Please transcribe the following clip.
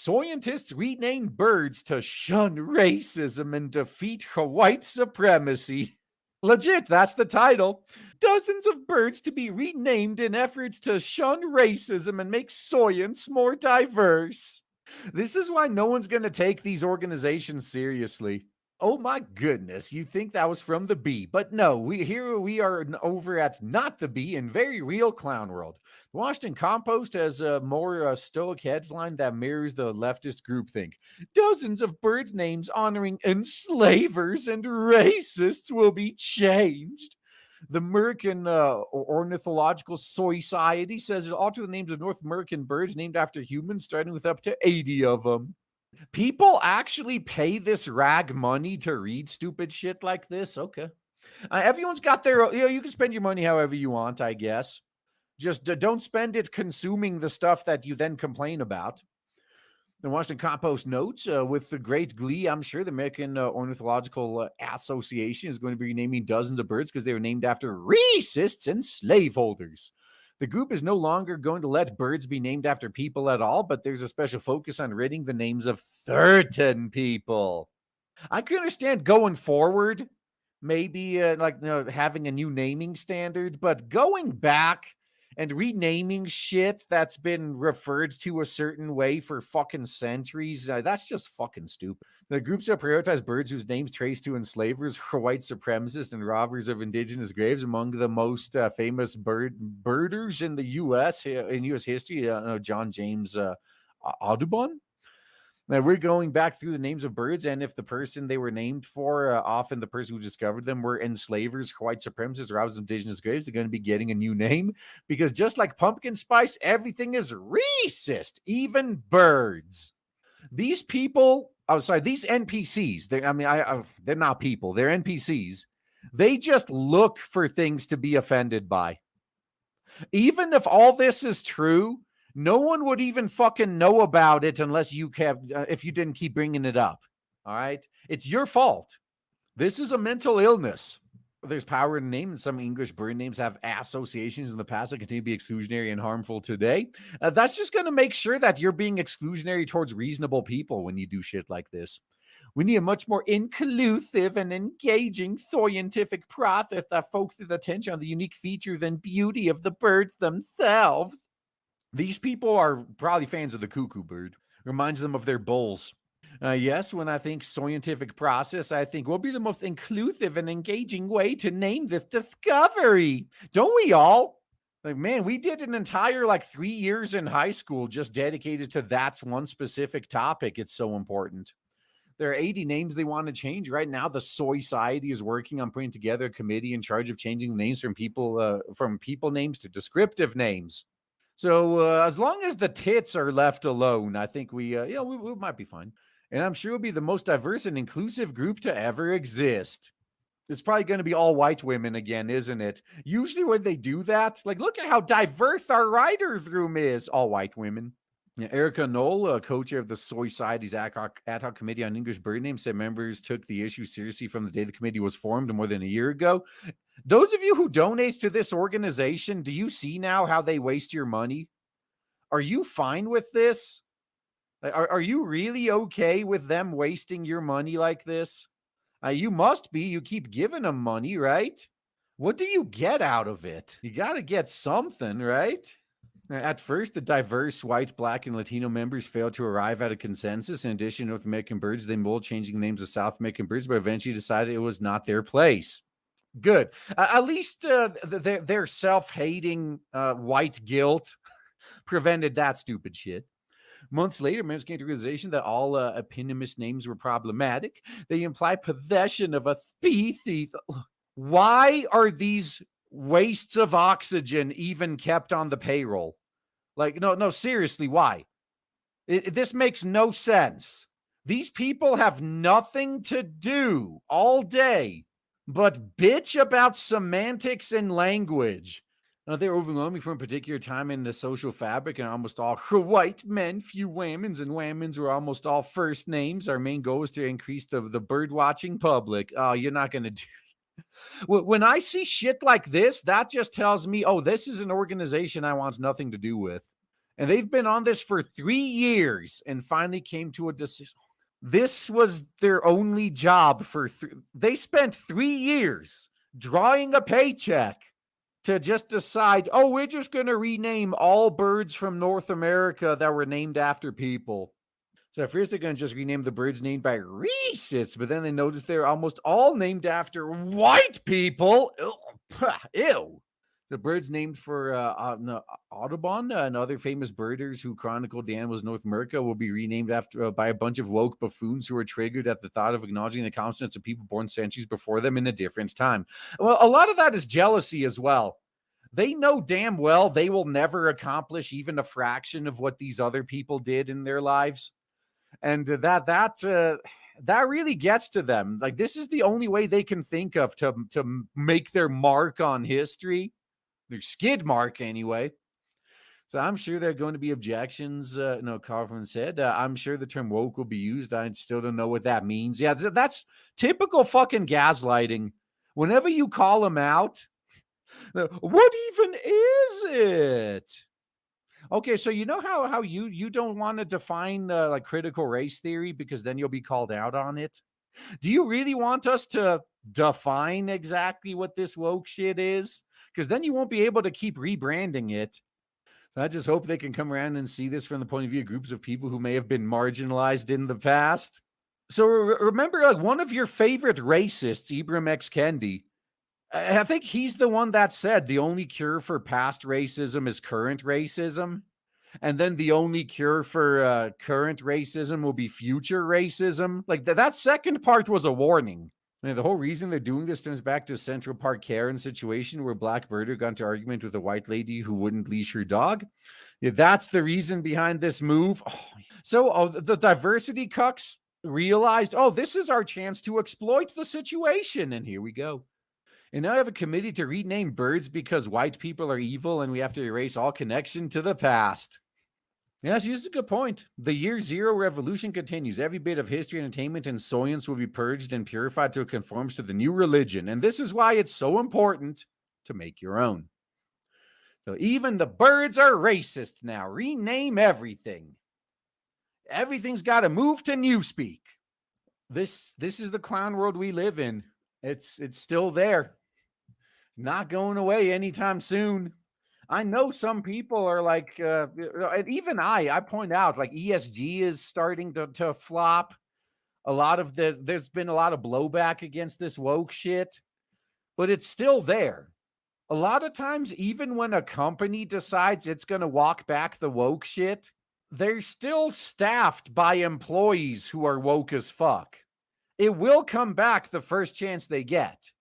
Soyentists rename birds to shun racism and defeat white supremacy. Legit, that's the title. Dozens of birds to be renamed in efforts to shun racism and make Soyents more diverse. This is why no one's going to take these organizations seriously. Oh my goodness, you think that was from the Bee, but no, we are over at not the Bee in very real clown world. The Washington Compost has a more stoic headline that mirrors the leftist groupthink. Dozens of bird names honoring enslavers and racists will be changed. The American Ornithological Society says it alter the names of North American birds named after humans, starting with up to 80 of them. People actually pay this rag money to read stupid shit like this. Okay. Everyone's got their, you can spend your money however you want, I guess. Just don't spend it consuming the stuff that you then complain about. The Washington Compost notes, with the great glee, I'm sure the American Ornithological Association is going to be renaming dozens of birds because they were named after racists and slaveholders. The group is no longer going to let birds be named after people at all, but there's a special focus on ridding the names of certain people. I can understand going forward, maybe having a new naming standard, but going back and renaming shit that's been referred to a certain way for fucking centuries, that's just fucking stupid. The groups that prioritize birds whose names trace to enslavers, white supremacists, and robbers of indigenous graves among the most famous birders in the U.S. in U.S. history. John James Audubon. Now we're going back through the names of birds, and if the person they were named for, often the person who discovered them, were enslavers, white supremacists, or robbers of indigenous graves, they're going to be getting a new name because just like pumpkin spice, everything is racist, even birds. These people, these NPCs, they're not people, they're NPCs. They just look for things to be offended by. Even if all this is true, no one would even fucking know about it unless you kept, if you didn't keep bringing it up. All right? It's your fault. This is a mental illness. There's power in the name, and some English bird names have associations in the past that continue to be exclusionary and harmful today. That's just going to make sure that you're being exclusionary towards reasonable people when you do shit like this. We need a much more inclusive and engaging scientific process that focuses attention on the unique features and beauty of the birds themselves. These people are probably fans of the cuckoo bird. Reminds them of their bulls. Yes, when I think scientific process, I think will be the most inclusive and engaging way to name this discovery. Don't we all? Like, man, we did an entire 3 years in high school just dedicated to that one specific topic. It's so important. There are 80 names they want to change. Right now, the Soy Society is working on putting together a committee in charge of changing the names from people names to descriptive names. So as long as the tits are left alone, I think we might be fine. And I'm sure it'll be the most diverse and inclusive group to ever exist. It's probably going to be all white women again, isn't it? Usually when they do that, look at how diverse our writers' room is. All white women. Yeah, Erica Knoll, co-chair of the Soy Society's ad hoc committee on English bird names, said members took the issue seriously from the day the committee was formed more than a year ago. Those of you who donate to this organization, do you see now how they waste your money? Are you fine with this? Are you really okay with them wasting your money like this? You must be. You keep giving them money, right? What do you get out of it? You got to get something, right? At first, the diverse white, black, and Latino members failed to arrive at a consensus. In addition, North American birds, they mulled changing the names of South American birds, but eventually decided it was not their place. Good. At least their self-hating white guilt prevented that stupid shit. Months later, members came to the realization that all eponymous names were problematic. They imply possession of a species. Why are these wastes of oxygen even kept on the payroll? No, seriously, why? This makes no sense. These people have nothing to do all day but bitch about semantics and language. They're overwhelming from a particular time in the social fabric, and almost all white men, few women's, and women's were almost all first names. Our main goal is to increase the bird watching public. Oh, you're not going to do. When I see shit like this, that just tells me, oh, this is an organization I want nothing to do with. And they've been on this for 3 years and finally came to a decision. This was their only job for they spent 3 years drawing a paycheck to just decide, oh, we're just going to rename all birds from North America that were named after people. So at first they're going to just rename the birds named by racists, but then they noticed they're almost all named after white people. Ew. The birds named for Audubon and other famous birders who chronicled the animals of North America will be renamed after by a bunch of woke buffoons who are triggered at the thought of acknowledging the accomplishments of people born centuries before them in a different time. Well, a lot of that is jealousy as well. They know damn well they will never accomplish even a fraction of what these other people did in their lives, and that really gets to them. Like, this is the only way they can think of to make their mark on history, their skid mark anyway. So I'm sure there are going to be objections. No, Kaufman said, I'm sure the term woke will be used. I still don't know what that means. Yeah, that's typical fucking gaslighting. Whenever you call them out, what even is it? Okay, so you know how you don't want to define like critical race theory because then you'll be called out on it? Do you really want us to define exactly what this woke shit is? Because then you won't be able to keep rebranding it. So I just hope they can come around and see this from the point of view of groups of people who may have been marginalized in the past. So remember, like, one of your favorite racists, Ibram X. Kendi, I think he's the one that said the only cure for past racism is current racism. And then the only cure for current racism will be future racism. Like, that second part was a warning. And the whole reason they're doing this stems back to Central Park Karen situation where Black Birder got into argument with a white lady who wouldn't leash her dog. Yeah, that's the reason behind this move. So the diversity cucks realized, oh, this is our chance to exploit the situation. And here we go. And now I have a committee to rename birds because white people are evil and we have to erase all connection to the past. Yeah, she's a good point. The year zero revolution continues. Every bit of history, entertainment, and science will be purged and purified till it conforms to the new religion. And this is why it's so important to make your own. So even the birds are racist now. Rename everything. Everything's got to move to Newspeak. This is the clown world we live in. It's still there. Not going away anytime soon. I know some people are like, and even I point out, like, ESG is starting to flop. There's been a lot of blowback against this woke shit, but it's still there. A lot of times, even when a company decides it's going to walk back the woke shit, they're still staffed by employees who are woke as fuck. It will come back the first chance they get.